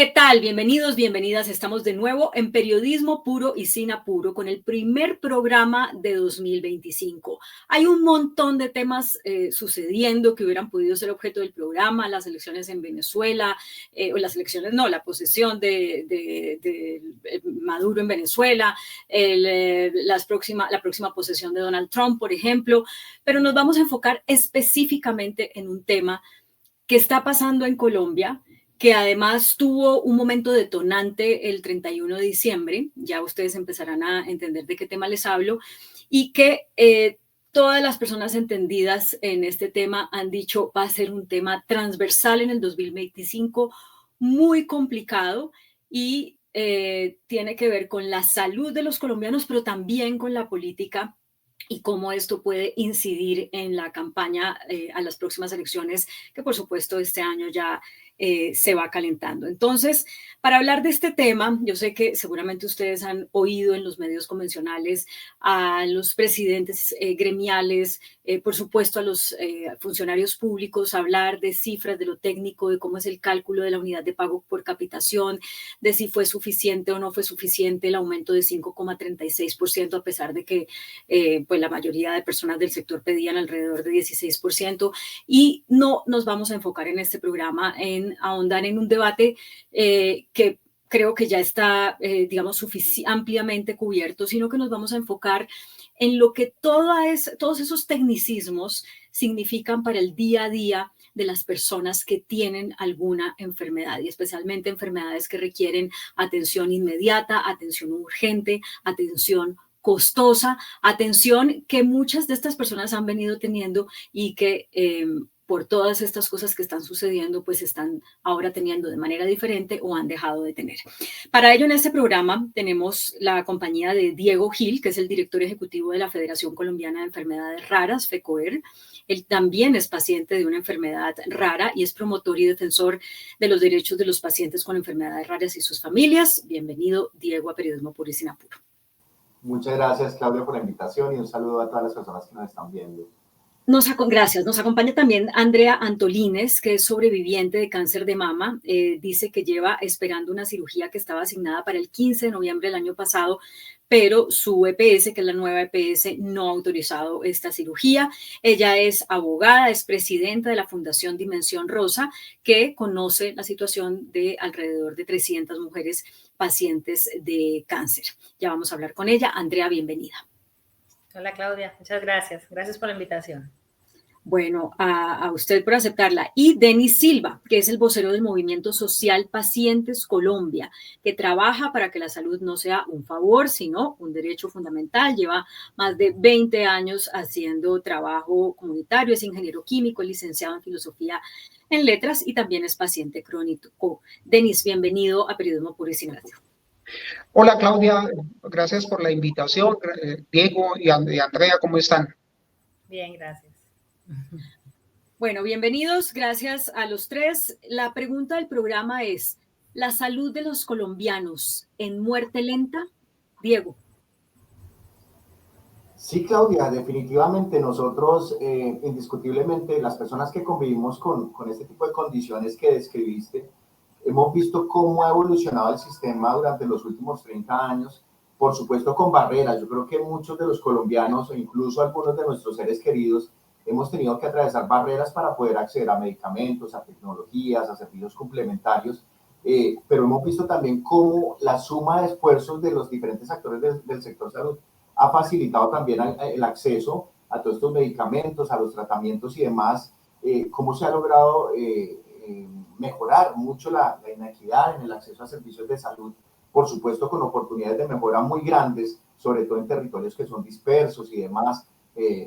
¿Qué tal? Bienvenidos, bienvenidas. Estamos de nuevo en Periodismo Puro y Sin Apuro con el primer programa de 2025. Hay un montón de temas sucediendo que hubieran podido ser objeto del programa, las elecciones en Venezuela, o las elecciones, no, la posesión de Maduro en Venezuela, la próxima posesión de Donald Trump, por ejemplo, pero nos vamos a enfocar específicamente en un tema que está pasando en Colombia, que además tuvo un momento detonante el 31 de diciembre, ya ustedes empezarán a entender de qué tema les hablo, y que todas las personas entendidas en este tema han dicho va a ser un tema transversal en el 2025, muy complicado y tiene que ver con la salud de los colombianos, pero también con la política y cómo esto puede incidir en la campaña a las próximas elecciones, que por supuesto este año ya se va calentando. Entonces, para hablar de este tema, yo sé que seguramente ustedes han oído en los medios convencionales a los presidentes gremiales, por supuesto a los funcionarios públicos, hablar de cifras, de lo técnico, de cómo es el cálculo de la unidad de pago por capitación, de si fue suficiente o no fue suficiente el aumento de 5,36%, a pesar de que pues la mayoría de personas del sector pedían alrededor de 16%, y no nos vamos a enfocar en este programa en ahondar en un debate que creo que ya está, digamos, ampliamente cubierto, sino que nos vamos a enfocar en lo que todos esos tecnicismos significan para el día a día de las personas que tienen alguna enfermedad, y especialmente enfermedades que requieren atención inmediata, atención urgente, atención costosa, atención que muchas de estas personas han venido teniendo y que por todas estas cosas que están sucediendo, pues están ahora teniendo de manera diferente o han dejado de tener. Para ello, en este programa tenemos la compañía de Diego Gil, que es el director ejecutivo de la Federación Colombiana de Enfermedades Raras, FECOER. Él también es paciente de una enfermedad rara y es promotor y defensor de los derechos de los pacientes con enfermedades raras y sus familias. Bienvenido, Diego, a Periodismo Puro y Sin Apuro. Muchas gracias, Claudia, por la invitación y un saludo a todas las personas que nos están viendo. Gracias. Nos acompaña también Andrea Antolines, que es sobreviviente de cáncer de mama. Dice que lleva esperando una cirugía que estaba asignada para el 15 de noviembre del año pasado, pero su EPS, que es la nueva EPS, no ha autorizado esta cirugía. Ella es abogada, es presidenta de la Fundación Dimensión Rosa, que conoce la situación de alrededor de 300 mujeres pacientes de cáncer. Ya vamos a hablar con ella. Andrea, bienvenida. Hola Claudia, muchas gracias. Gracias por la invitación. Bueno, a usted por aceptarla. Y Denis Silva, que es el vocero del Movimiento Social Pacientes Colombia, que trabaja para que la salud no sea un favor, sino un derecho fundamental. Lleva más de 20 años haciendo trabajo comunitario, es ingeniero químico, es licenciado en filosofía en letras y también es paciente crónico. Denis, bienvenido a Periodismo Puro y Sin Apuro. Hola Claudia, gracias por la invitación. Diego y Andrea, ¿cómo están? Bien, gracias. Bueno, bienvenidos, gracias a los tres. La pregunta del programa es, ¿la salud de los colombianos en muerte lenta? Diego. Sí, Claudia, definitivamente nosotros, indiscutiblemente, las personas que convivimos con este tipo de condiciones que describiste, hemos visto cómo ha evolucionado el sistema durante los últimos 30 años, por supuesto con barreras. Yo creo que muchos de los colombianos, o incluso algunos de nuestros seres queridos, hemos tenido que atravesar barreras para poder acceder a medicamentos, a tecnologías, a servicios complementarios, pero hemos visto también cómo la suma de esfuerzos de los diferentes actores del sector salud ha facilitado también el acceso a todos estos medicamentos, a los tratamientos y demás, cómo se ha logrado mejorar mucho la inequidad en el acceso a servicios de salud, por supuesto con oportunidades de mejora muy grandes, sobre todo en territorios que son dispersos y demás,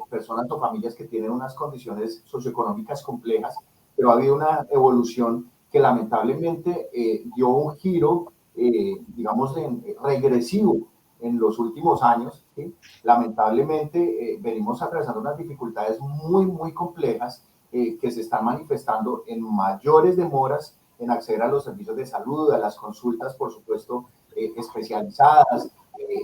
personas o familias que tienen unas condiciones socioeconómicas complejas, pero ha habido una evolución que lamentablemente dio un giro, digamos, regresivo en los últimos años, ¿sí? Lamentablemente venimos atravesando unas dificultades muy, muy complejas que se están manifestando en mayores demoras en acceder a los servicios de salud, a las consultas, por supuesto, especializadas,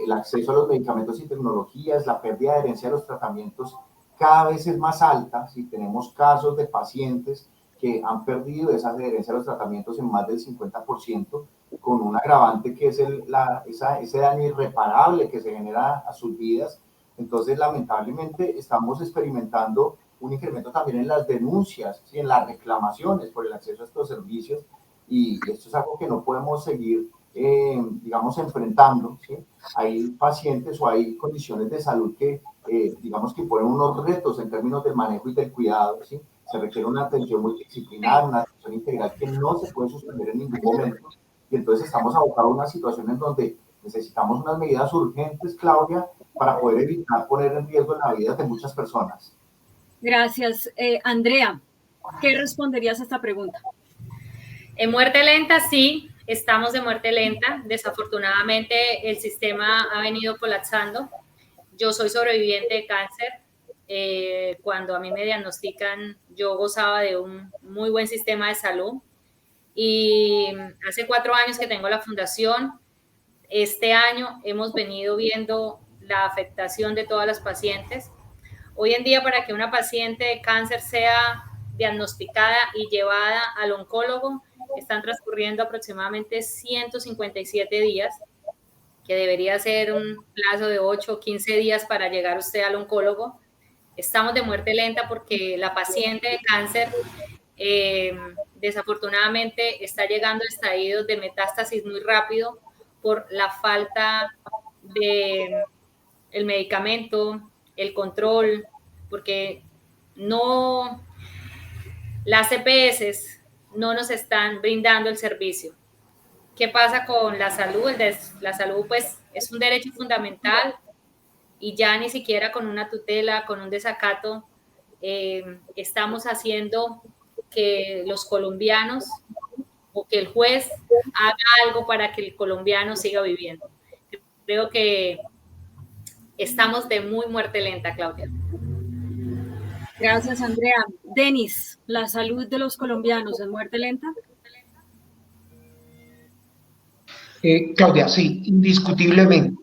el acceso a los medicamentos y tecnologías, la pérdida de adherencia a los tratamientos cada vez es más alta. Si tenemos casos de pacientes que han perdido esa adherencia a los tratamientos en más del 50%, con un agravante que es ese daño irreparable que se genera a sus vidas. Entonces, lamentablemente, estamos experimentando un incremento también en las denuncias, ¿sí? En las reclamaciones por el acceso a estos servicios, y esto es algo que no podemos seguir, digamos, enfrentando, ¿sí? Hay pacientes o hay condiciones de salud que, digamos, que ponen unos retos en términos del manejo y del cuidado, ¿sí? Se requiere una atención multidisciplinar, una atención integral que no se puede suspender en ningún momento, y entonces estamos abocados a una situación en donde necesitamos unas medidas urgentes, Claudia, para poder evitar poner en riesgo la vida de muchas personas. Gracias. Andrea, ¿qué responderías a esta pregunta? En muerte lenta, sí, estamos de muerte lenta. Desafortunadamente, el sistema ha venido colapsando. Yo soy sobreviviente de cáncer. Cuando a mí me diagnostican, yo gozaba de un muy buen sistema de salud. Y hace 4 años que tengo la fundación. Este año hemos venido viendo la afectación de todas las pacientes. Hoy en día, para que una paciente de cáncer sea diagnosticada y llevada al oncólogo, están transcurriendo aproximadamente 157 días, que debería ser un plazo de 8 o 15 días para llegar usted al oncólogo. Estamos de muerte lenta porque la paciente de cáncer desafortunadamente está llegando a estadios de metástasis muy rápido por la falta de el medicamento, el control, porque no, las EPS no nos están brindando el servicio. ¿Qué pasa con la salud? La salud pues es un derecho fundamental y ya ni siquiera con una tutela, con un desacato, estamos haciendo que los colombianos o que el juez haga algo para que el colombiano siga viviendo. Creo que estamos de muy muerte lenta, Claudia. Gracias, Andrea. Denis, ¿la salud de los colombianos en muerte lenta? Claudia, sí, indiscutiblemente.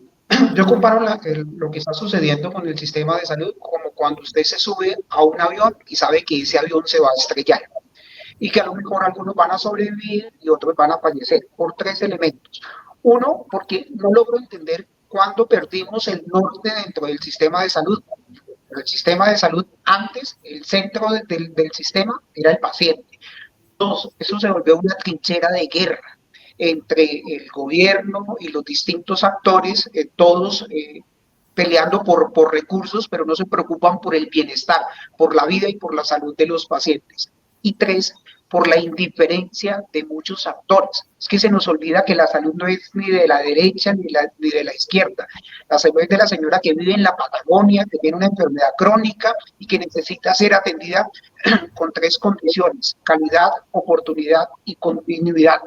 Yo comparo lo que está sucediendo con el sistema de salud como cuando usted se sube a un avión y sabe que ese avión se va a estrellar y que a lo mejor algunos van a sobrevivir y otros van a fallecer por 3 elementos. Uno, porque no logro entender cuándo perdimos el norte dentro del sistema de salud. El sistema de salud antes, el centro del sistema era el paciente. Dos, eso se volvió una trinchera de guerra entre el gobierno y los distintos actores, todos peleando por recursos, pero no se preocupan por el bienestar, por la vida y por la salud de los pacientes. Y 3, por la indiferencia de muchos actores. Es que se nos olvida que la salud no es ni de la derecha ni de la izquierda. La salud es de la señora que vive en la Patagonia, que tiene una enfermedad crónica y que necesita ser atendida con 3 condiciones: calidad, oportunidad y continuidad.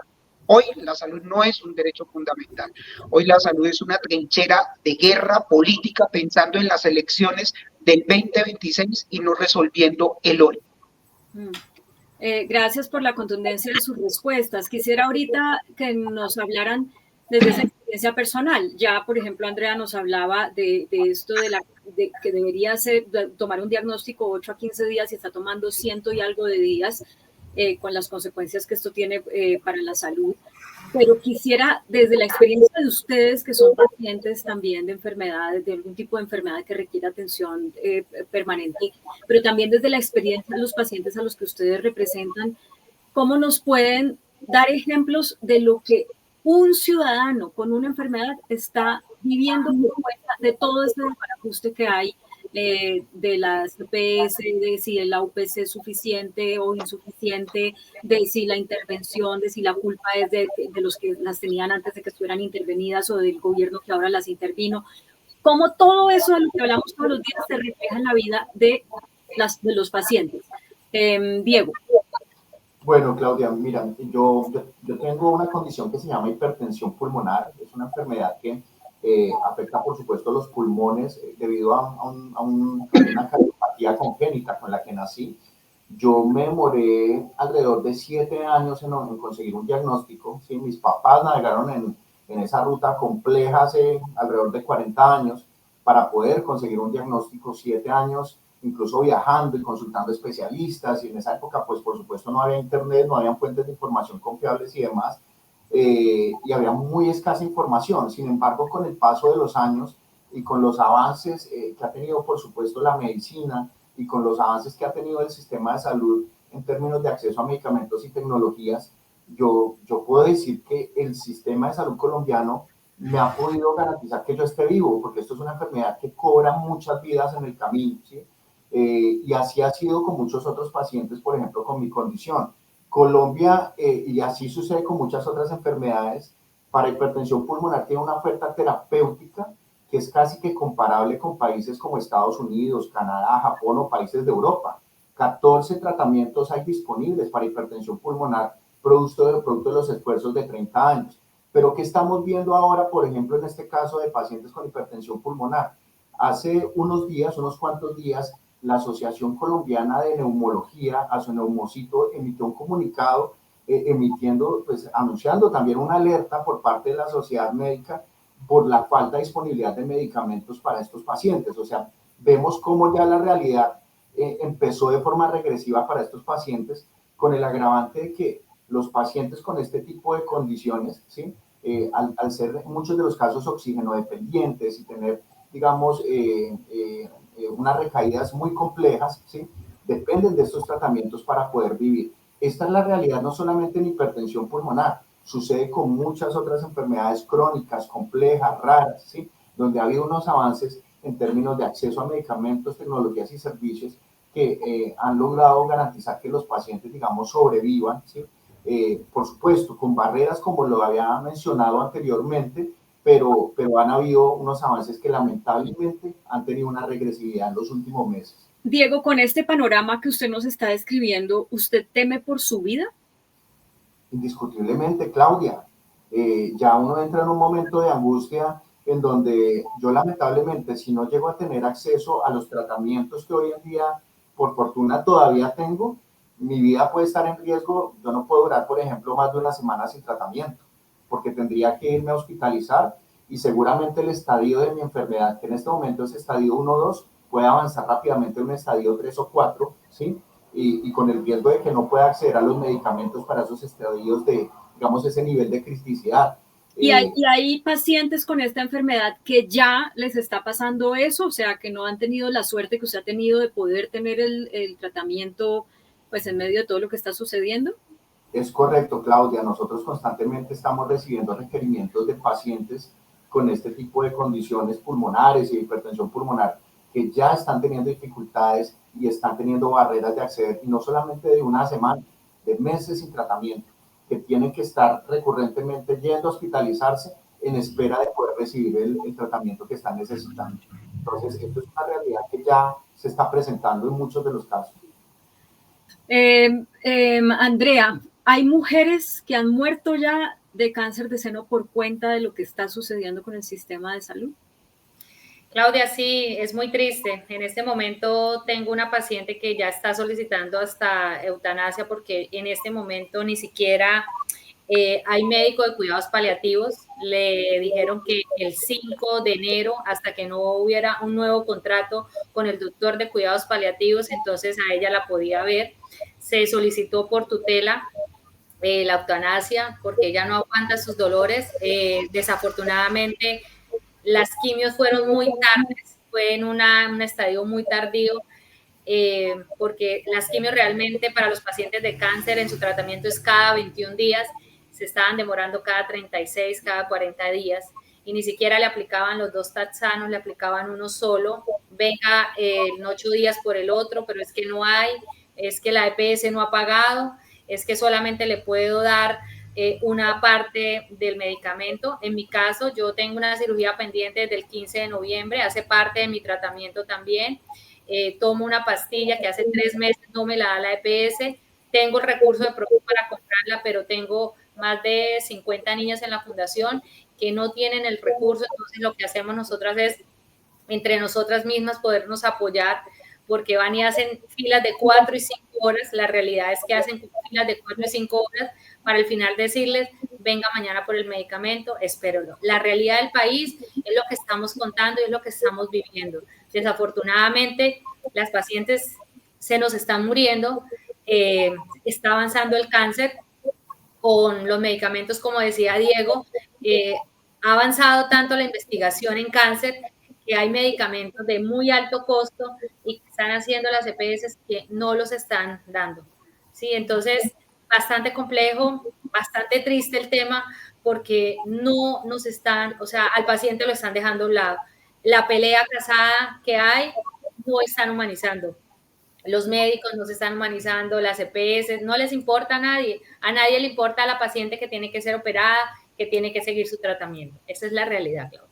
Hoy la salud no es un derecho fundamental. Hoy la salud es una trinchera de guerra política pensando en las elecciones del 2026 y no resolviendo el hoy. Gracias por la contundencia de sus respuestas. Quisiera ahorita que nos hablaran desde esa experiencia personal. Ya, por ejemplo, Andrea nos hablaba de esto de que debería tomar un diagnóstico 8 a 15 días y está tomando 100 y algo de días, con las consecuencias que esto tiene para la salud. Pero quisiera, desde la experiencia de ustedes, que son pacientes también de enfermedades, de algún tipo de enfermedad que requiere atención permanente, pero también desde la experiencia de los pacientes a los que ustedes representan, ¿cómo nos pueden dar ejemplos de lo que un ciudadano con una enfermedad está viviendo por cuenta de todo este desbarajuste que hay de las EPS, de si el AUPC es suficiente o insuficiente, de si la intervención, de si la culpa es de los que las tenían antes de que estuvieran intervenidas o del gobierno que ahora las intervino? Cómo todo eso de lo que hablamos todos los días se refleja en la vida de los pacientes. Diego. Bueno, Claudia, mira, yo tengo una condición que se llama hipertensión pulmonar. Es una enfermedad que afecta, por supuesto, los pulmones debido a una cardiopatía congénita con la que nací. Yo me demoré alrededor de 7 años en conseguir un diagnóstico. ¿Sí? Mis papás navegaron en esa ruta compleja hace alrededor de 40 años para poder conseguir un diagnóstico. 7 años incluso viajando y consultando especialistas, y en esa época, pues por supuesto no había internet, no había fuentes de información confiables y demás, y había muy escasa información. Sin embargo, con el paso de los años y con los avances que ha tenido, por supuesto, la medicina, y con los avances que ha tenido el sistema de salud en términos de acceso a medicamentos y tecnologías, yo puedo decir que el sistema de salud colombiano me ha podido garantizar que yo esté vivo, porque esto es una enfermedad que cobra muchas vidas en el camino, ¿sí? Y así ha sido con muchos otros pacientes, por ejemplo, con mi condición. Colombia, y así sucede con muchas otras enfermedades, para hipertensión pulmonar tiene una oferta terapéutica que es casi que comparable con países como Estados Unidos, Canadá, Japón o países de Europa. 14 tratamientos hay disponibles para hipertensión pulmonar, producto de los esfuerzos de 30 años. Pero ¿qué estamos viendo ahora, por ejemplo, en este caso de pacientes con hipertensión pulmonar? Hace unos días, unos cuantos días, la Asociación Colombiana de Neumología, Asoneumocito, emitió un comunicado anunciando también una alerta por parte de la sociedad médica por la falta de disponibilidad de medicamentos para estos pacientes. O sea, vemos cómo ya la realidad empezó de forma regresiva para estos pacientes, con el agravante de que los pacientes con este tipo de condiciones, ¿sí? Al ser en muchos de los casos oxígeno dependientes y tener, digamos, unas recaídas muy complejas, ¿sí? Dependen de estos tratamientos para poder vivir. Esta es la realidad no solamente en hipertensión pulmonar, sucede con muchas otras enfermedades crónicas, complejas, raras, ¿sí? Donde ha habido unos avances en términos de acceso a medicamentos, tecnologías y servicios que han logrado garantizar que los pacientes, digamos, sobrevivan, ¿sí? Por supuesto, con barreras como lo había mencionado anteriormente, pero han habido unos avances que lamentablemente han tenido una regresividad en los últimos meses. Diego, con este panorama que usted nos está describiendo, ¿usted teme por su vida? Indiscutiblemente, Claudia. Ya uno entra en un momento de angustia en donde yo lamentablemente, si no llego a tener acceso a los tratamientos que hoy en día, por fortuna, todavía tengo, mi vida puede estar en riesgo. Yo no puedo durar, por ejemplo, más de una semana sin tratamiento, porque tendría que irme a hospitalizar y seguramente el estadio de mi enfermedad, que en este momento es estadio 1 o 2, puede avanzar rápidamente a un estadio 3 o 4, ¿sí? Y con el riesgo de que no pueda acceder a los medicamentos para esos estadios de, digamos, ese nivel de criticidad. ¿Y hay pacientes con esta enfermedad que ya les está pasando eso? O sea, que no han tenido la suerte que usted ha tenido de poder tener el tratamiento, pues, en medio de todo lo que está sucediendo. Es correcto, Claudia. Nosotros constantemente estamos recibiendo requerimientos de pacientes con este tipo de condiciones pulmonares y hipertensión pulmonar que ya están teniendo dificultades y están teniendo barreras de acceder, y no solamente de una semana, de meses sin tratamiento, que tienen que estar recurrentemente yendo a hospitalizarse en espera de poder recibir el tratamiento que están necesitando. Entonces, esto es una realidad que ya se está presentando en muchos de los casos. Andrea, ¿hay mujeres que han muerto ya de cáncer de seno por cuenta de lo que está sucediendo con el sistema de salud? Claudia, sí, es muy triste. En este momento tengo una paciente que ya está solicitando hasta eutanasia porque en este momento ni siquiera hay médico de cuidados paliativos. Le dijeron que el 5 de enero, hasta que no hubiera un nuevo contrato con el doctor de cuidados paliativos, entonces a ella la podía ver. Se solicitó por tutela la eutanasia porque ella no aguanta sus dolores. Desafortunadamente, las quimios fueron muy tardes, fue en un estadio muy tardío, porque las quimios realmente para los pacientes de cáncer en su tratamiento es cada 21 días, se estaban demorando cada 36, cada 40 días, y ni siquiera le aplicaban los 2 taxanos, le aplicaban uno solo, venga en 8 días por el otro, pero es que no hay, es que la EPS no ha pagado, es que solamente le puedo dar una parte del medicamento. En mi caso, yo tengo una cirugía pendiente desde el 15 de noviembre, hace parte de mi tratamiento también. Tomo una pastilla que hace 3 meses no me la da la EPS. Tengo el recurso de pronto para comprarla, pero tengo más de 50 niñas en la fundación que no tienen el recurso. Entonces, lo que hacemos nosotras es, entre nosotras mismas, podernos apoyar, porque van y hacen filas de 4 y 5 horas. La realidad es que hacen filas de 4 y 5 horas para al final decirles, venga mañana por el medicamento, espéralo. La realidad del país es lo que estamos contando y es lo que estamos viviendo. Desafortunadamente, las pacientes se nos están muriendo, está avanzando el cáncer con los medicamentos, como decía Diego, ha avanzado tanto la investigación en cáncer que hay medicamentos de muy alto costo y que están haciendo las EPS que no los están dando. Sí, entonces, bastante complejo, bastante triste el tema, porque no nos están, o sea, al paciente lo están dejando a un lado. La pelea casada que hay no están humanizando. Los médicos no se están humanizando, las EPS, no les importa a nadie le importa a la paciente que tiene que ser operada, que tiene que seguir su tratamiento. Esa es la realidad, Claudia.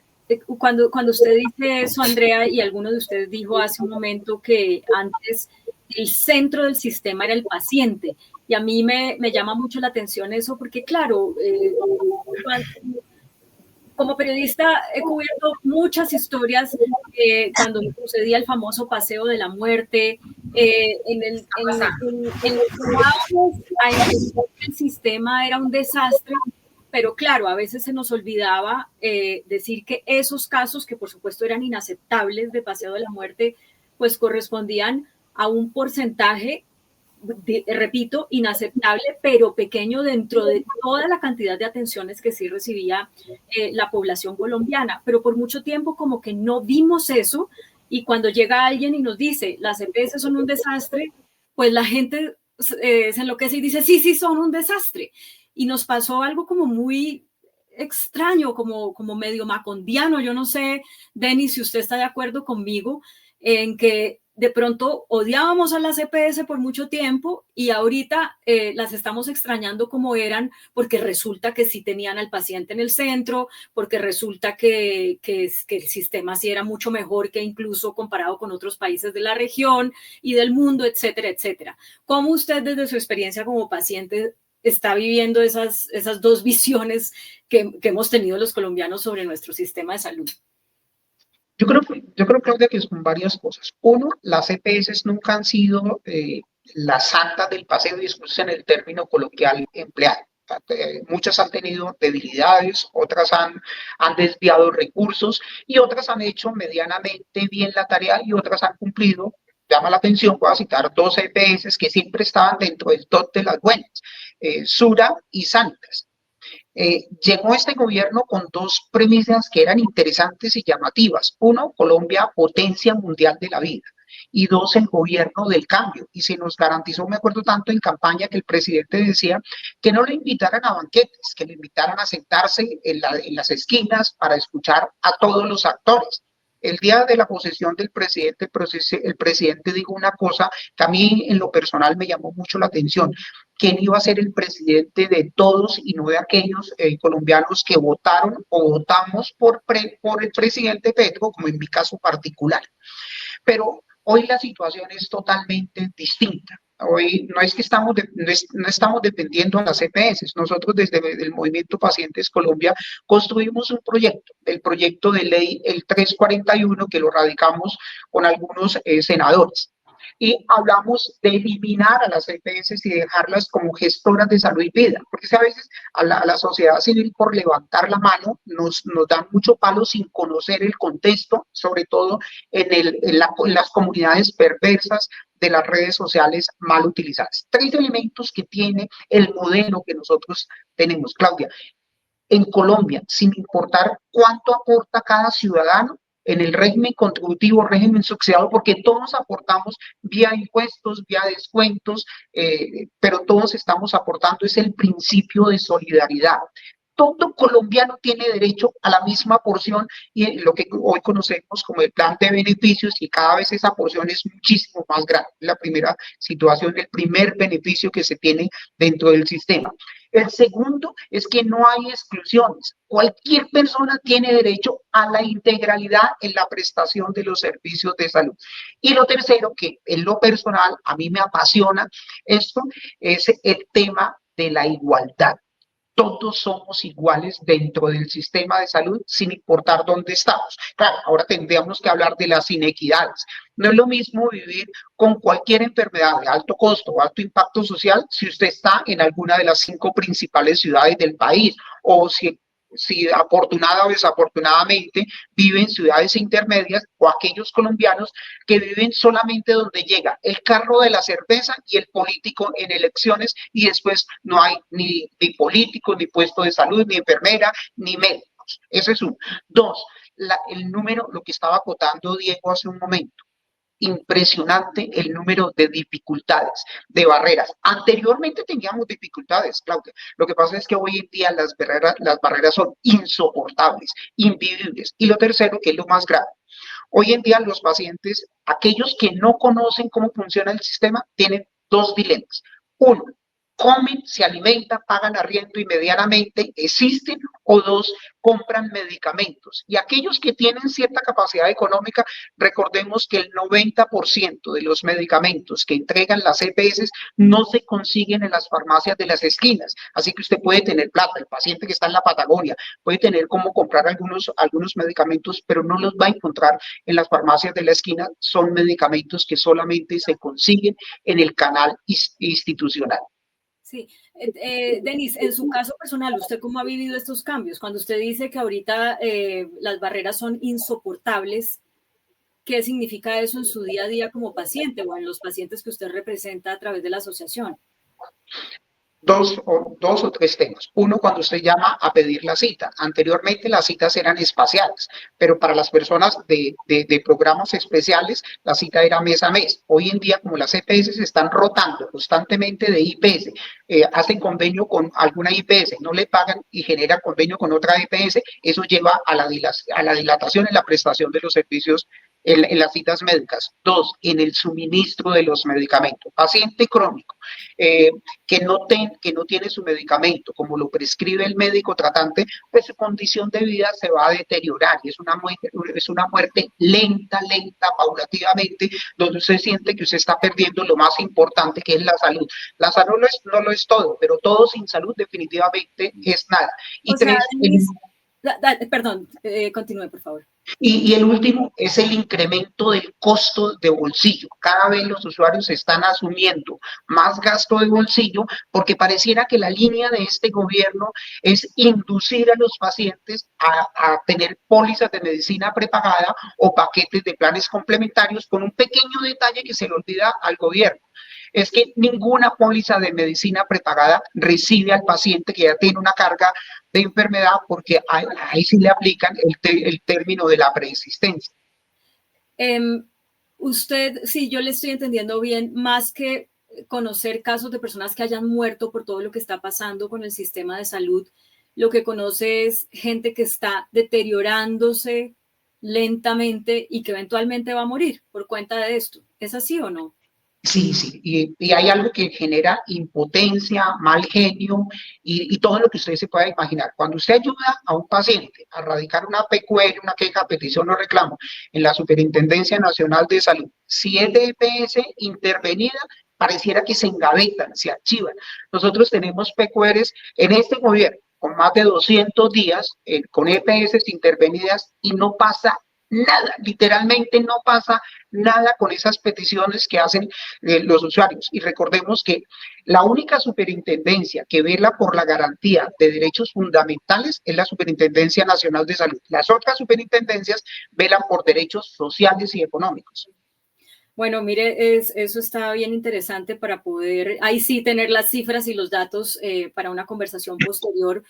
Cuando usted dice eso, Andrea, y alguno de ustedes dijo hace un momento que antes el centro del sistema era el paciente, y a mí me llama mucho la atención eso, porque claro, como periodista he cubierto muchas historias cuando sucedía el famoso paseo de la muerte, en el sistema era un desastre, pero claro, a veces se nos olvidaba decir que esos casos, que por supuesto eran inaceptables de paseo de la muerte, pues correspondían a un porcentaje, repito, inaceptable, pero pequeño dentro de toda la cantidad de atenciones que sí recibía la población colombiana. Pero por mucho tiempo como que no vimos eso, y cuando llega alguien y nos dice, las EPS son un desastre, pues la gente se enloquece y dice, sí, son un desastre. Y nos pasó algo como muy extraño, como medio macondiano. Yo no sé, Denis, si usted está de acuerdo conmigo, en que de pronto odiábamos a las EPS por mucho tiempo y ahorita las estamos extrañando como eran, porque resulta que sí tenían al paciente en el centro, porque resulta que el sistema sí era mucho mejor que incluso comparado con otros países de la región y del mundo, etcétera, etcétera. ¿Cómo usted desde su experiencia como paciente está viviendo esas dos visiones que hemos tenido los colombianos sobre nuestro sistema de salud? Yo creo, Claudia, que son varias cosas. Uno, las EPS nunca han sido las santas del paseo, disculpen en el término coloquial empleado. Muchas han tenido debilidades, otras han desviado recursos y otras han hecho medianamente bien la tarea y otras han cumplido. Llama la atención, voy a citar dos EPS que siempre estaban dentro del top de las buenas, Sura y Santas. Llegó este gobierno con dos premisas que eran interesantes y llamativas. Uno, Colombia, potencia mundial de la vida. Y dos, el gobierno del cambio. Y se nos garantizó, me acuerdo tanto en campaña que el presidente decía que no le invitaran a banquetes, que le invitaran a sentarse en las esquinas para escuchar a todos los actores. El día de la posesión del presidente, el presidente dijo una cosa que a mí en lo personal me llamó mucho la atención. ¿Quién iba a ser el presidente de todos y no de aquellos colombianos que votaron o votamos por el presidente Petro, como en mi caso particular? Pero hoy la situación es totalmente distinta. Hoy no es que no estamos dependiendo de las EPS. Nosotros desde el Movimiento Pacientes Colombia construimos un proyecto, el proyecto de ley el 341, que lo radicamos con algunos senadores. Y hablamos de eliminar a las EPS y dejarlas como gestoras de salud y vida, porque a veces a la sociedad civil, por levantar la mano, nos dan mucho palo sin conocer el contexto, sobre todo en las comunidades perversas de las redes sociales mal utilizadas. Tres elementos que tiene el modelo que nosotros tenemos, Claudia. En Colombia, sin importar cuánto aporta cada ciudadano, en el régimen contributivo, régimen subsidiado, porque todos aportamos vía impuestos, vía descuentos, pero todos estamos aportando, es el principio de solidaridad. Todo colombiano tiene derecho a la misma porción y lo que hoy conocemos como el plan de beneficios, y cada vez esa porción es muchísimo más grande. La primera situación, el primer beneficio que se tiene dentro del sistema. El segundo es que no hay exclusiones. Cualquier persona tiene derecho a la integralidad en la prestación de los servicios de salud. Y lo tercero, que en lo personal a mí me apasiona esto, es el tema de la igualdad. Todos somos iguales dentro del sistema de salud sin importar dónde estamos. Claro, ahora tendríamos que hablar de las inequidades. No es lo mismo vivir con cualquier enfermedad de alto costo o alto impacto social si usted está en alguna de las 5 principales ciudades del país, o si si afortunada o desafortunadamente viven en ciudades intermedias, o aquellos colombianos que viven solamente donde llega el carro de la cerveza y el político en elecciones, y después no hay ni políticos, ni puesto de salud, ni enfermera, ni médicos. Ese es uno. Dos, el número, lo que estaba acotando Diego hace un momento. Impresionante el número de dificultades, de barreras. Anteriormente teníamos dificultades, Claudia. Lo que pasa es que hoy en día las barreras son insoportables, invivibles. Y lo tercero, que es lo más grave, hoy en día los pacientes, aquellos que no conocen cómo funciona el sistema, tienen dos dilemas. Uno, comen, se alimentan, pagan arriendo y medianamente existen, o dos, compran medicamentos. Y aquellos que tienen cierta capacidad económica, recordemos que el 90% de los medicamentos que entregan las EPS no se consiguen en las farmacias de las esquinas. Así que usted puede tener plata, el paciente que está en la Patagonia puede tener cómo comprar algunos medicamentos, pero no los va a encontrar en las farmacias de la esquina. Son medicamentos que solamente se consiguen en el canal institucional. Sí, Denis, en su caso personal, ¿usted cómo ha vivido estos cambios? Cuando usted dice que ahorita las barreras son insoportables, ¿qué significa eso en su día a día como paciente o en los pacientes que usted representa a través de la asociación? Dos o tres temas. Uno, cuando usted llama a pedir la cita. Anteriormente las citas eran espaciales, pero para las personas de programas especiales, la cita era mes a mes. Hoy en día, como las EPS se están rotando constantemente de IPS, hacen convenio con alguna IPS, no le pagan y generan convenio con otra EPS, eso lleva a la dilatación en la prestación de los servicios en las citas médicas. Dos, en el suministro de los medicamentos. Paciente crónico que no tiene su medicamento como lo prescribe el médico tratante, pues su condición de vida se va a deteriorar y es una muerte lenta, paulativamente, donde usted siente que usted está perdiendo lo más importante, que es la salud. La salud no lo es todo, pero todo sin salud definitivamente es nada. Y tres, perdón, continúe, por favor. Y el último es el incremento del costo de bolsillo. Cada vez los usuarios están asumiendo más gasto de bolsillo porque pareciera que la línea de este gobierno es inducir a los pacientes a tener pólizas de medicina prepagada o paquetes de planes complementarios, con un pequeño detalle que se le olvida al gobierno. Es que ninguna póliza de medicina prepagada recibe al paciente que ya tiene una carga de enfermedad, porque ahí sí le aplican el término de la preexistencia. Usted, sí, yo le estoy entendiendo bien, más que conocer casos de personas que hayan muerto por todo lo que está pasando con el sistema de salud, lo que conoce es gente que está deteriorándose lentamente y que eventualmente va a morir por cuenta de esto. ¿Es así o no? Sí, y hay algo que genera impotencia, mal genio y todo lo que usted se pueda imaginar. Cuando usted ayuda a un paciente a radicar una PQR, una queja, petición o reclamo en la Superintendencia Nacional de Salud, si es de EPS intervenida, pareciera que se engavetan, se archivan. Nosotros tenemos PQRs en este gobierno con más de 200 días con EPS intervenidas y no pasa nada, literalmente no pasa nada con esas peticiones que hacen los usuarios. Y recordemos que la única superintendencia que vela por la garantía de derechos fundamentales es la Superintendencia Nacional de Salud. Las otras superintendencias velan por derechos sociales y económicos. Bueno, mire, eso está bien interesante para poder, ahí sí, tener las cifras y los datos para una conversación posterior,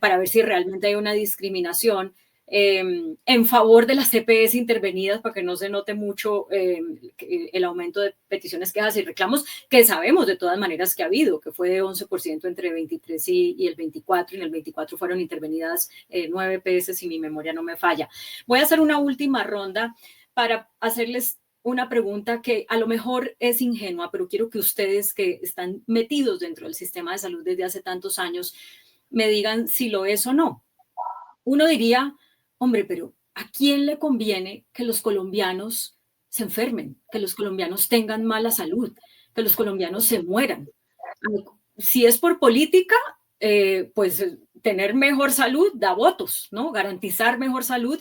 para ver si realmente hay una discriminación en favor de las CPS intervenidas, para que no se note mucho el aumento de peticiones, quejas y reclamos, que sabemos de todas maneras que ha habido, que fue de 11% entre 23 y el 24, y en el 24 fueron intervenidas 9 EPS, si mi memoria no me falla. Voy a hacer una última ronda para hacerles una pregunta que a lo mejor es ingenua, pero quiero que ustedes, que están metidos dentro del sistema de salud desde hace tantos años, me digan si lo es o no. Uno diría, hombre, pero ¿a quién le conviene que los colombianos se enfermen, que los colombianos tengan mala salud, que los colombianos se mueran? Si es por política, pues tener mejor salud da votos, ¿no? Garantizar mejor salud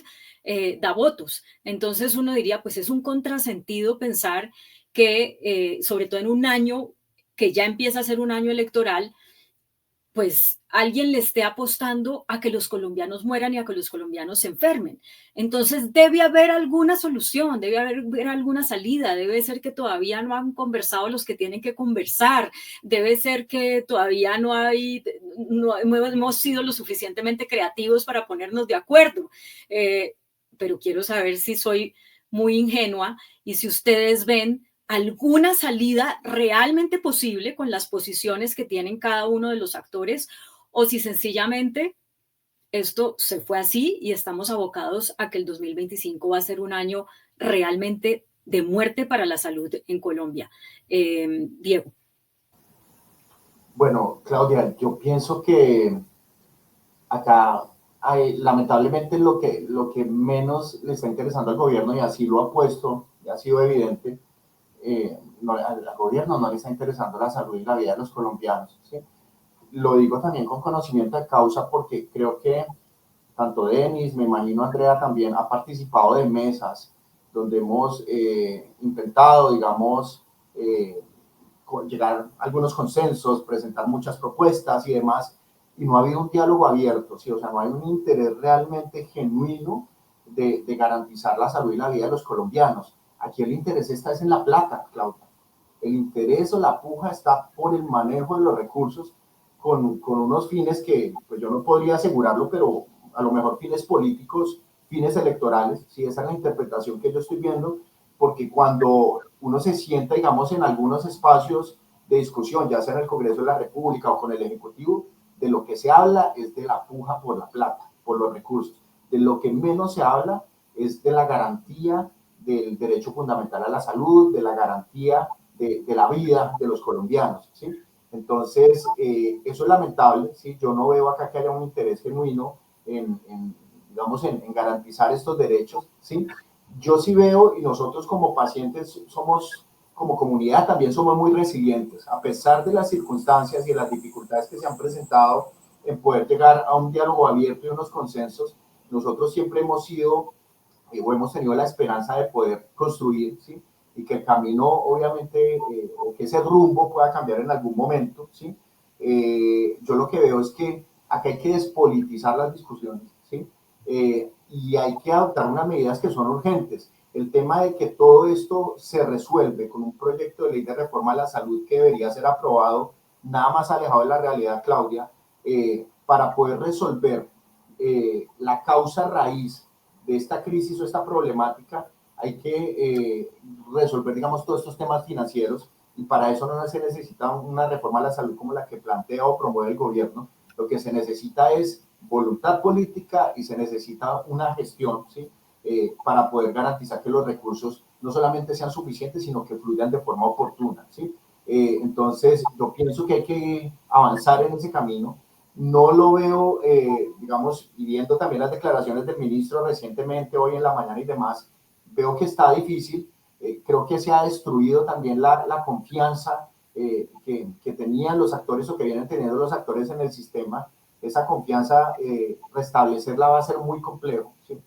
da votos. Entonces uno diría, pues es un contrasentido pensar que, sobre todo en un año que ya empieza a ser un año electoral, pues alguien le esté apostando a que los colombianos mueran y a que los colombianos se enfermen. Entonces debe haber alguna solución, debe haber alguna salida, debe ser que todavía no han conversado los que tienen que conversar, debe ser que todavía no hemos sido lo suficientemente creativos para ponernos de acuerdo. Pero quiero saber si soy muy ingenua y si ustedes ven alguna salida realmente posible con las posiciones que tienen cada uno de los actores, o si sencillamente esto se fue así y estamos abocados a que el 2025 va a ser un año realmente de muerte para la salud en Colombia. Diego. Bueno, Claudia, yo pienso que acá lamentablemente lo que menos le está interesando al gobierno, y así lo ha puesto, y ha sido evidente, al gobierno no le está interesando la salud y la vida de los colombianos, ¿sí? Lo digo también con conocimiento de causa porque creo que tanto Denis, me imagino Andrea también ha participado de mesas donde hemos intentado, digamos, llegar a algunos consensos, presentar muchas propuestas y demás, y no ha habido un diálogo abierto, ¿sí? O sea, no hay un interés realmente genuino de garantizar la salud y la vida de los colombianos. Aquí el interés está es en la plata, Claudia. El interés o la puja está por el manejo de los recursos con unos fines que, pues yo no podría asegurarlo, pero a lo mejor fines políticos, fines electorales, ¿sí? Esa es la interpretación que yo estoy viendo, porque cuando uno se sienta, digamos, en algunos espacios de discusión, ya sea en el Congreso de la República o con el Ejecutivo, de lo que se habla es de la puja por la plata, por los recursos. De lo que menos se habla es de la garantía del derecho fundamental a la salud, de la garantía de la vida de los colombianos, ¿sí? Entonces, eso es lamentable, ¿sí? Yo no veo acá que haya un interés genuino digamos, en garantizar estos derechos, ¿sí? Yo sí veo, y nosotros como pacientes somos, como comunidad también somos muy resilientes, a pesar de las circunstancias y de las dificultades que se han presentado en poder llegar a un diálogo abierto y unos consensos. Nosotros siempre hemos sido, o hemos tenido la esperanza de poder construir, ¿sí? Y que el camino, obviamente, o que ese rumbo pueda cambiar en algún momento, ¿sí? Yo lo que veo es que acá hay que despolitizar las discusiones, ¿sí? Y hay que adoptar unas medidas que son urgentes. El tema de que todo esto se resuelve con un proyecto de ley de reforma a la salud que debería ser aprobado, nada más alejado de la realidad, Claudia, para poder resolver la causa raíz de esta crisis o esta problemática, hay que resolver, digamos, todos estos temas financieros, y para eso no se necesita una reforma a la salud como la que plantea o promueve el gobierno. Lo que se necesita es voluntad política y se necesita una gestión, ¿sí? Para poder garantizar que los recursos no solamente sean suficientes, sino que fluyan de forma oportuna, ¿sí? Entonces, yo pienso que hay que avanzar en ese camino. No lo veo, digamos, y viendo también las declaraciones del ministro recientemente, hoy en la mañana y demás, veo que está difícil. Creo que se ha destruido también la confianza que tenían los actores o que vienen teniendo los actores en el sistema. Esa confianza, restablecerla va a ser muy complejo, ¿sí?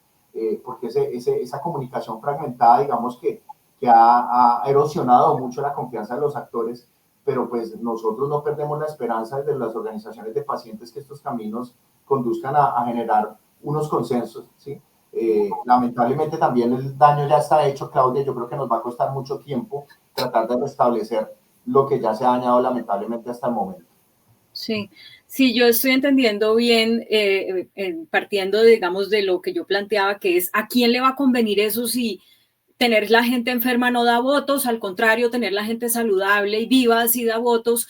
Porque esa comunicación fragmentada, digamos que ha erosionado mucho la confianza de los actores, pero pues nosotros no perdemos la esperanza desde las organizaciones de pacientes que estos caminos conduzcan a generar unos consensos, ¿sí? Lamentablemente también el daño ya está hecho, Claudia. Yo creo que nos va a costar mucho tiempo tratar de restablecer lo que ya se ha dañado lamentablemente hasta el momento. Sí, sí, yo estoy entendiendo bien, partiendo, digamos, de lo que yo planteaba, que es a quién le va a convenir eso si tener la gente enferma no da votos, al contrario, tener la gente saludable y viva sí da votos.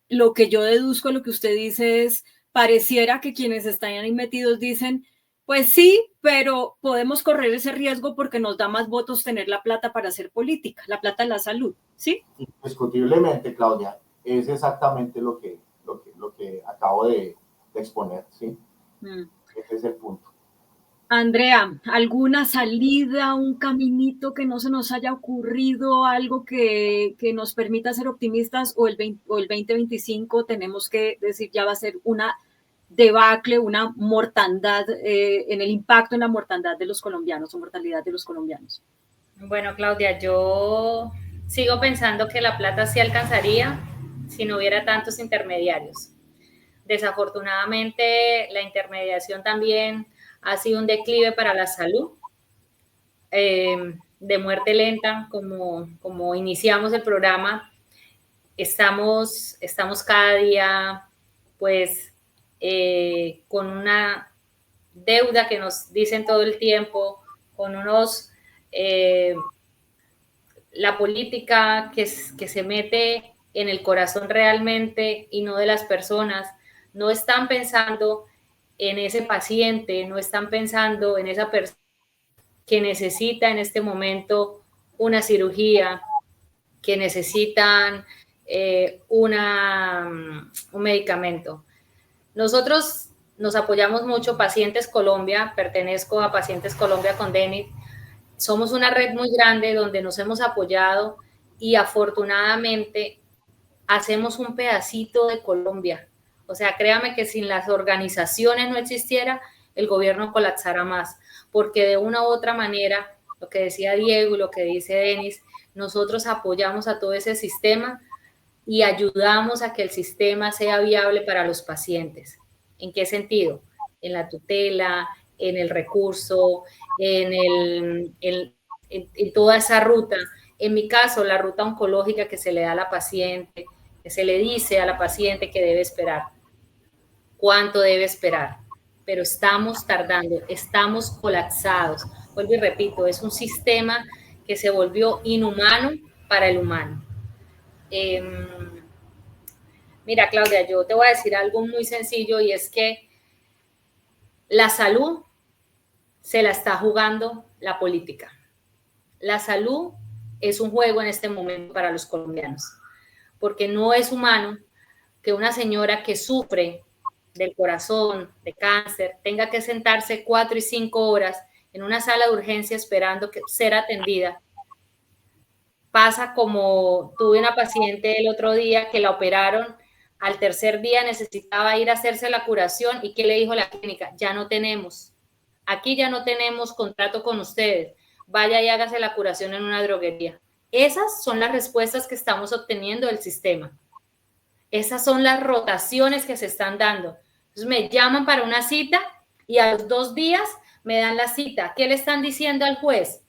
Lo que yo deduzco de lo que usted dice es, pareciera que quienes están ahí metidos dicen, pues sí, pero podemos correr ese riesgo porque nos da más votos tener la plata para hacer política, la plata de la salud, ¿sí? Indiscutiblemente, Claudia, es exactamente lo que acabo de exponer, ¿sí? Ese es el punto. Andrea, ¿alguna salida, un caminito que no se nos haya ocurrido, algo que nos permita ser optimistas, o el 2025 tenemos que decir ya va a ser una debacle, una mortandad, en el impacto en la mortandad de los colombianos o mortalidad de los colombianos? Bueno, Claudia, yo sigo pensando que la plata sí alcanzaría si no hubiera tantos intermediarios. Desafortunadamente, la intermediación también ha sido un declive para la salud. De muerte lenta, como iniciamos el programa, estamos cada día pues con una deuda que nos dicen todo el tiempo, con unos la política que se mete en el corazón realmente y no de las personas. No están pensando en ese paciente, no están pensando en esa persona que necesita en este momento una cirugía, que necesitan un medicamento. Nosotros nos apoyamos mucho, Pacientes Colombia, pertenezco a Pacientes Colombia con Dennis. Somos una red muy grande donde nos hemos apoyado y afortunadamente hacemos un pedacito de Colombia. O sea, créame que sin las organizaciones no existiera, el gobierno colapsara más, porque de una u otra manera, lo que decía Diego y lo que dice Denis, nosotros apoyamos a todo ese sistema y ayudamos a que el sistema sea viable para los pacientes. ¿En qué sentido? En la tutela, en el recurso, en toda esa ruta. En mi caso, la ruta oncológica que se le da a la paciente, que se le dice a la paciente que debe esperar, cuánto debe esperar, pero estamos tardando, estamos colapsados. Vuelvo y repito, es un sistema que se volvió inhumano para el humano. Mira, Claudia, yo te voy a decir algo muy sencillo y es que la salud se la está jugando la política. La salud es un juego en este momento para los colombianos, porque no es humano que una señora que sufre del corazón, de cáncer, tenga que sentarse 4 y 5 horas en una sala de urgencia esperando ser atendida. Pasa como tuve una paciente el otro día que la operaron, al tercer día necesitaba ir a hacerse la curación y ¿qué le dijo la clínica? Ya no tenemos, aquí ya no tenemos contrato con ustedes, vaya y hágase la curación en una droguería. Esas son las respuestas que estamos obteniendo del sistema. Esas son las rotaciones que se están dando. Entonces me llaman para una cita y a los 2 días me dan la cita. ¿Qué le están diciendo al juez?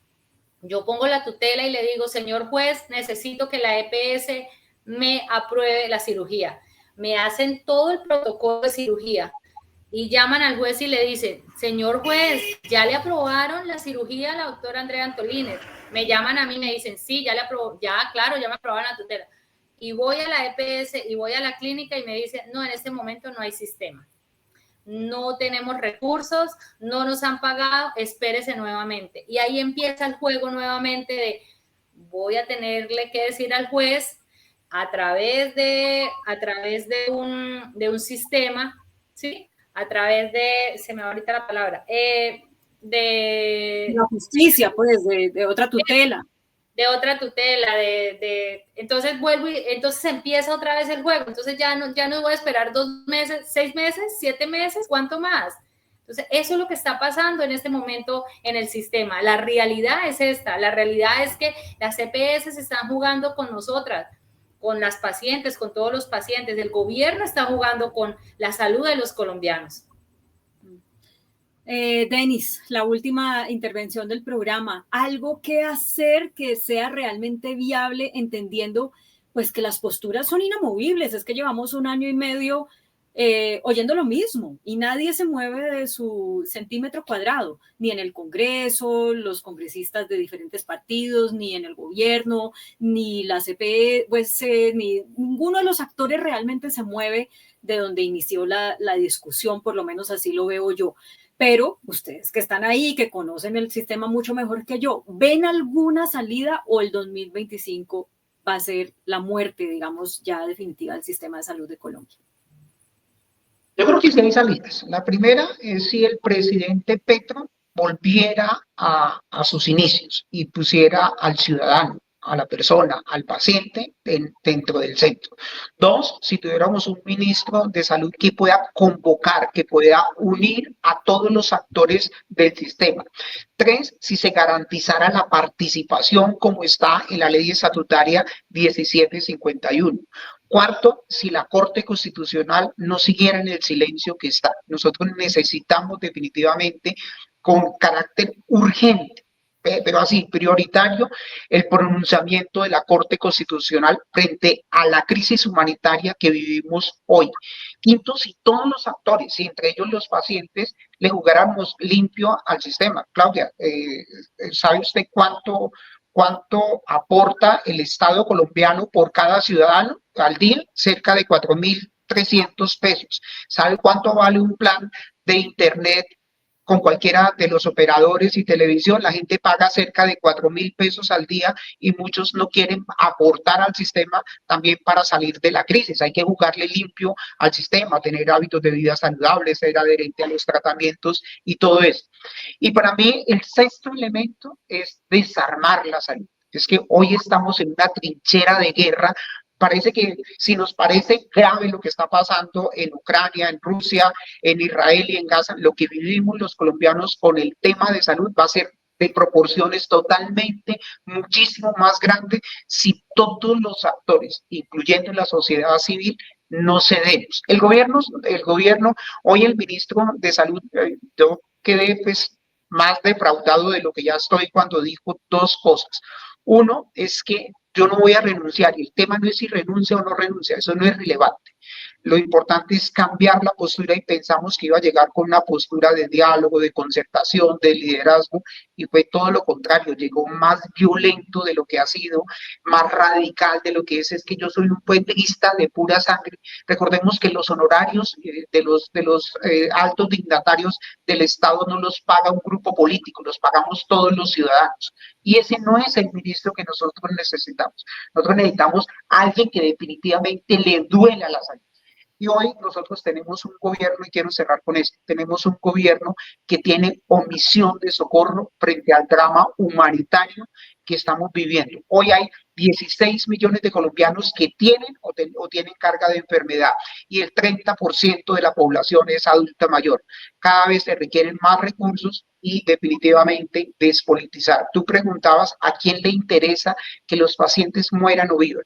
Yo pongo la tutela y le digo, señor juez, necesito que la EPS me apruebe la cirugía. Me hacen todo el protocolo de cirugía y llaman al juez y le dicen, señor juez, ¿ya le aprobaron la cirugía a la doctora Andrea Antolínez? Me llaman a mí y me dicen, sí, ya le aprobó, ya, claro, ya me aprobaron la tutela. Y voy a la EPS y voy a la clínica y me dicen, no, en este momento no hay sistema. No tenemos recursos, no nos han pagado, espérese nuevamente. Y ahí empieza el juego nuevamente de voy a tenerle que decir al juez a través de un sistema, ¿sí? A través de, se me va ahorita la palabra, de... La justicia, pues, de otra tutela. De otra tutela, entonces vuelvo y entonces empieza otra vez el juego, entonces ya no voy a esperar 2 meses, 6 meses, 7 meses, ¿cuánto más? Entonces eso es lo que está pasando en este momento en el sistema. La realidad es esta, la realidad es que las EPS se están jugando con nosotras, con las pacientes, con todos los pacientes, el gobierno está jugando con la salud de los colombianos. Denis, la última intervención del programa, algo que hacer que sea realmente viable, entendiendo pues que las posturas son inamovibles, es que llevamos 1 año y medio oyendo lo mismo y nadie se mueve de su centímetro cuadrado, ni en el Congreso, los congresistas de diferentes partidos, ni en el gobierno, ni la CPE, pues ni ninguno de los actores realmente se mueve de donde inició la discusión, por lo menos así lo veo yo. Pero ustedes que están ahí, que conocen el sistema mucho mejor que yo, ¿ven alguna salida o el 2025 va a ser la muerte, digamos, ya definitiva del sistema de salud de Colombia? Yo creo que sí hay salidas. La primera es si el presidente Petro volviera a sus inicios y pusiera al ciudadano, a la persona, al paciente dentro del centro. 2, si tuviéramos un ministro de salud que pueda convocar, que pueda unir a todos los actores del sistema. 3, si se garantizara la participación como está en la ley estatutaria 1751. Cuarto, si la Corte Constitucional no siguiera en el silencio que está. Nosotros necesitamos definitivamente con carácter urgente, pero así, prioritario, el pronunciamiento de la Corte Constitucional frente a la crisis humanitaria que vivimos hoy. Quinto, si todos los actores, y entre ellos los pacientes, le jugáramos limpio al sistema. Claudia, ¿sabe usted cuánto aporta el Estado colombiano por cada ciudadano al día? Cerca de 4.300 pesos. ¿Sabe cuánto vale un plan de internet con cualquiera de los operadores y televisión? La gente paga cerca de 4.000 pesos al día y muchos no quieren aportar al sistema también para salir de la crisis. Hay que jugarle limpio al sistema, tener hábitos de vida saludables, ser adherente a los tratamientos y todo eso. Y para mí el sexto elemento es desarmar la salud. Es que hoy estamos en una trinchera de guerra. Parece que si nos parece grave lo que está pasando en Ucrania, en Rusia, en Israel y en Gaza, lo que vivimos los colombianos con el tema de salud va a ser de proporciones totalmente muchísimo más grandes si todos los actores, incluyendo la sociedad civil, no cedemos. El gobierno, hoy el ministro de Salud, yo quedé pues más defraudado de lo que ya estoy cuando dijo dos cosas. Uno es que yo no voy a renunciar, y el tema no es si renuncia o no renuncia, eso no es relevante. Lo importante es cambiar la postura y pensamos que iba a llegar con una postura de diálogo, de concertación, de liderazgo, y fue todo lo contrario, llegó más violento de lo que ha sido, más radical de lo que es que yo soy un puentista de pura sangre. Recordemos que los honorarios de los altos dignatarios del Estado no los paga un grupo político, los pagamos todos los ciudadanos. Y ese no es el ministro que nosotros necesitamos. Nosotros necesitamos a alguien que definitivamente le duela la salud. Y hoy nosotros tenemos un gobierno, y quiero cerrar con esto, tenemos un gobierno que tiene omisión de socorro frente al drama humanitario que estamos viviendo. Hoy hay 16 millones de colombianos que tienen o tienen carga de enfermedad y el 30% de la población es adulta mayor. Cada vez se requieren más recursos y definitivamente despolitizar. Tú preguntabas a quién le interesa que los pacientes mueran o vivan.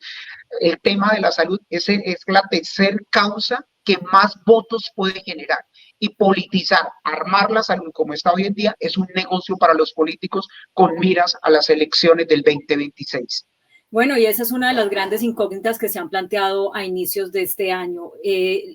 El tema de la salud es la tercera causa que más votos puede generar. Y politizar, armar la salud como está hoy en día, es un negocio para los políticos con miras a las elecciones del 2026. Bueno, y esa es una de las grandes incógnitas que se han planteado a inicios de este año.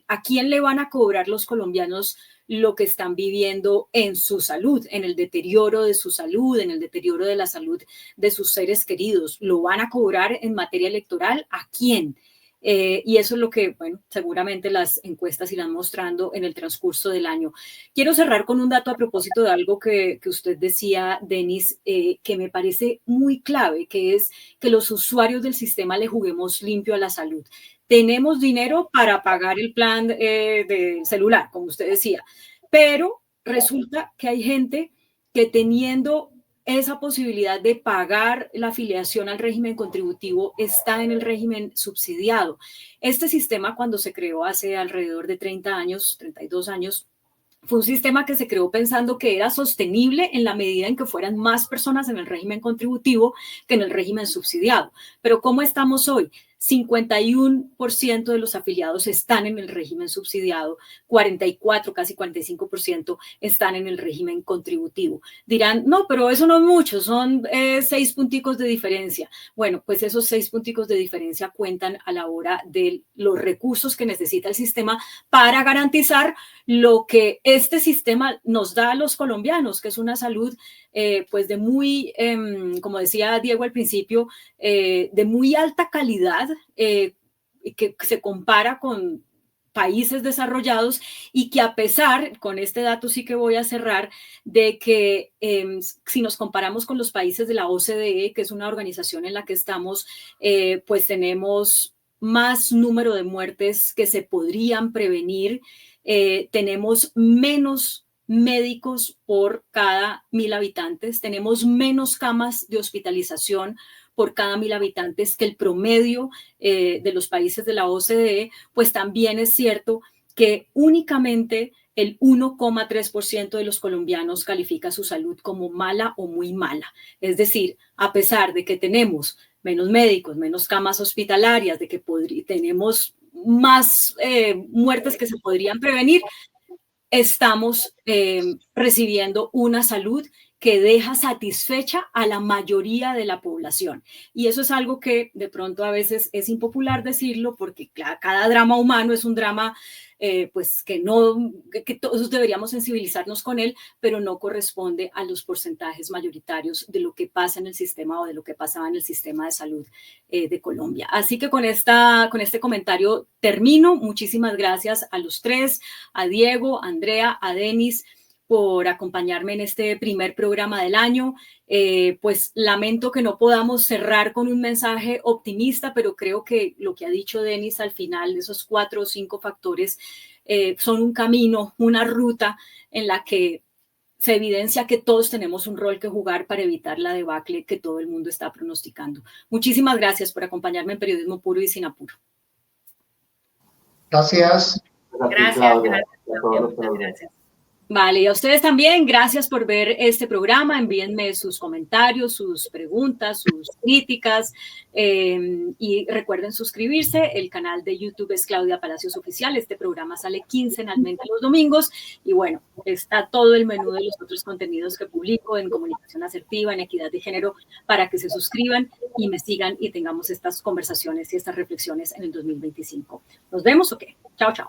¿A quién le van a cobrar los colombianos lo que están viviendo en su salud, en el deterioro de su salud, en el deterioro de la salud de sus seres queridos? ¿Lo van a cobrar en materia electoral? ¿A quién? Y eso es lo que, bueno, seguramente las encuestas irán mostrando en el transcurso del año. Quiero cerrar con un dato a propósito de algo que usted decía, Denis, que me parece muy clave, que es que los usuarios del sistema le juguemos limpio a la salud. Tenemos dinero para pagar el plan de celular, como usted decía, pero resulta que hay gente que teniendo esa posibilidad de pagar la afiliación al régimen contributivo está en el régimen subsidiado. Este sistema, cuando se creó hace alrededor de 30 años, 32 años, fue un sistema que se creó pensando que era sostenible en la medida en que fueran más personas en el régimen contributivo que en el régimen subsidiado. Pero ¿cómo estamos hoy? 51% de los afiliados están en el régimen subsidiado, 44, casi 45% están en el régimen contributivo. Dirán, no, pero eso no es mucho, son 6 punticos de diferencia. Bueno, pues esos 6 punticos de diferencia cuentan a la hora de los recursos que necesita el sistema para garantizar lo que este sistema nos da a los colombianos, que es una salud pues de muy, como decía Diego al principio, de muy alta calidad, que se compara con países desarrollados y que a pesar, con este dato sí que voy a cerrar, de que si nos comparamos con los países de la OCDE, que es una organización en la que estamos, pues tenemos más número de muertes que se podrían prevenir, tenemos menos médicos por cada 1.000 habitantes, tenemos menos camas de hospitalización por cada 1.000 habitantes que el promedio de los países de la OCDE, pues también es cierto que únicamente el 1,3% de los colombianos califica su salud como mala o muy mala. Es decir, a pesar de que tenemos menos médicos, menos camas hospitalarias, de que tenemos más muertes que se podrían prevenir, estamos recibiendo una salud que deja satisfecha a la mayoría de la población. Y eso es algo que de pronto a veces es impopular decirlo, porque cada drama humano es un drama pues que todos deberíamos sensibilizarnos con él, pero no corresponde a los porcentajes mayoritarios de lo que pasa en el sistema o de lo que pasaba en el sistema de salud de Colombia. Así que con este comentario termino. Muchísimas gracias a los tres, a Diego, a Andrea, a Denis, por acompañarme en este primer programa del año. Pues lamento que no podamos cerrar con un mensaje optimista, pero creo que lo que ha dicho Denis al final, esos 4 o 5 factores, son un camino, una ruta en la que se evidencia que todos tenemos un rol que jugar para evitar la debacle que todo el mundo está pronosticando. Muchísimas gracias por acompañarme en Periodismo Puro y Sin Apuro. Gracias. Gracias. Vale, y a ustedes también, gracias por ver este programa. Envíenme sus comentarios, sus preguntas, sus críticas y recuerden suscribirse. El canal de YouTube es Claudia Palacios Oficial. Este programa sale quincenalmente los domingos y bueno, está todo el menú de los otros contenidos que publico en comunicación asertiva, en equidad de género, para que se suscriban y me sigan y tengamos estas conversaciones y estas reflexiones en el 2025. ¿Nos vemos o qué? Chao, chao.